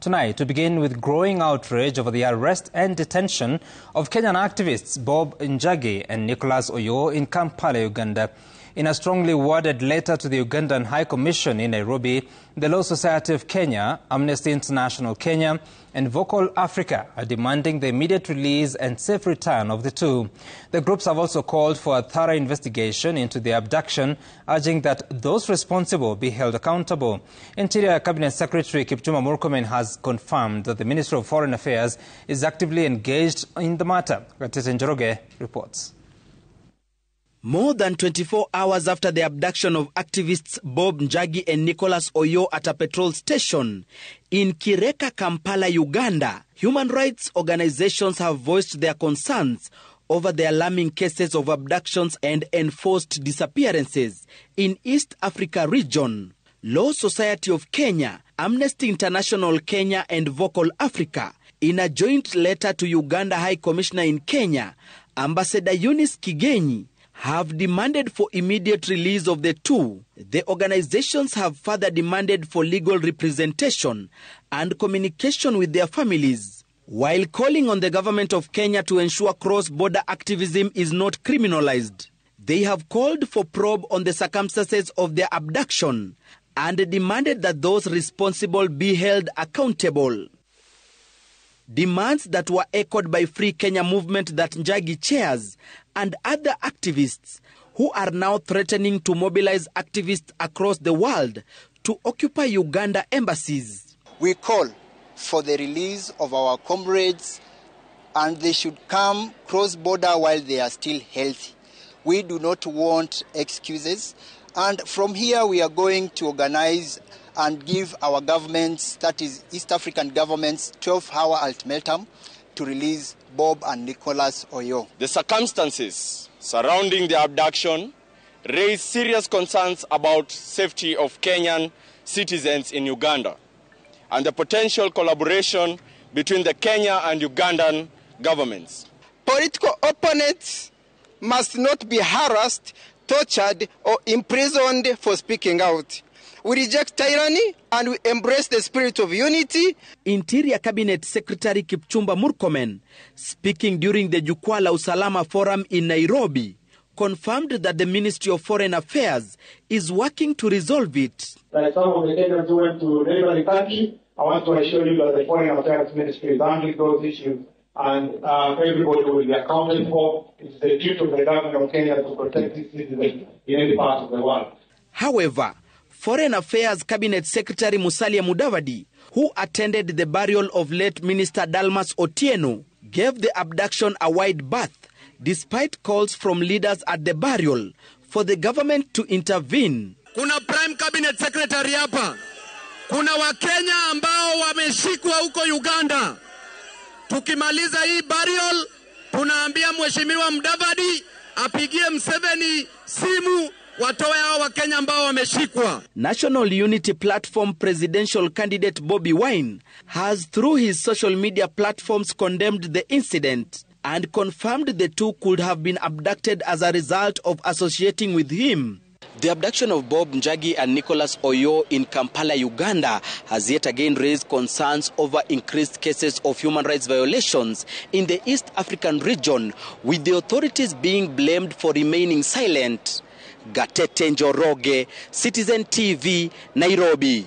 Tonight, to begin with growing outrage over the arrest and detention of Kenyan activists Bob Njagi and Nicholas Oyoo in Kampala, Uganda. In a strongly worded letter to the Ugandan High Commission in Nairobi, the Law Society of Kenya, Amnesty International Kenya, and Vocal Africa are demanding the immediate release and safe return of the two. The groups have also called for a thorough investigation into the abduction, urging that those responsible be held accountable. Interior Cabinet Secretary Kipchumba Murkomen has confirmed that the Ministry of Foreign Affairs is actively engaged in the matter. Njagi reports. More than 24 hours after the abduction of activists Bob Njagi and Nicholas Oyoo at a petrol station in Kireka, Kampala, Uganda, human rights organizations have voiced their concerns over the alarming cases of abductions and enforced disappearances in East Africa region. Law Society of Kenya, Amnesty International Kenya, and Vocal Africa, in a joint letter to Uganda High Commissioner in Kenya, Ambassador Eunice Kigenyi, have demanded for immediate release of the two. The organizations have further demanded for legal representation and communication with their families, while calling on the government of Kenya to ensure cross-border activism is not criminalized. They have called for probe on the circumstances of their abduction and demanded that those responsible be held accountable. Demands that were echoed by Free Kenya movement that Njagi chairs and other activists who are now threatening to mobilize activists across the world to occupy Uganda embassies. We call for the release of our comrades, and they should come cross-border while they are still healthy. We do not want excuses, and from here we are going to organize and give our governments, that is East African governments, 12-hour ultimatum to release Bob and Nicholas Oyoo. The circumstances surrounding the abduction raise serious concerns about safety of Kenyan citizens in Uganda and the potential collaboration between the Kenya and Ugandan governments. Political opponents must not be harassed, tortured, or imprisoned for speaking out. We reject tyranny and we embrace the spirit of unity. Interior Cabinet Secretary Kipchumba Murkomen, speaking during the Jukwaa la Usalama Forum in Nairobi, confirmed that the Ministry of Foreign Affairs is working to resolve it. Like some of the Kenyans who went to neighboring country, I want to assure you that the Foreign Affairs Ministry is handling those issues, and everybody will be accounted for. It's the duty of the government of Kenya to protect its citizens in any part of the world. However, Foreign Affairs Cabinet Secretary Musalia Mudavadi, who attended the burial of late Minister Dalmas Otieno, gave the abduction a wide berth, despite calls from leaders at the burial for the government to intervene. Kuna Prime Cabinet Secretary hapa. Kuna Wakenya ambao wameshikwa huko Uganda. Tukimaliza hii burial, tunaambia Mheshimiwa Mudavadi apigie Museveni simu watoe hao Wakenya ambao wameshikwa. National Unity Platform presidential candidate Bobi Wine has through his social media platforms condemned the incident and confirmed the two could have been abducted as a result of associating with him. The abduction of Bob Njagi and Nicholas Oyoo in Kampala, Uganda has yet again raised concerns over increased cases of human rights violations in the East African region, with the authorities being blamed for remaining silent. Gatete Njoroge, Citizen TV, Nairobi.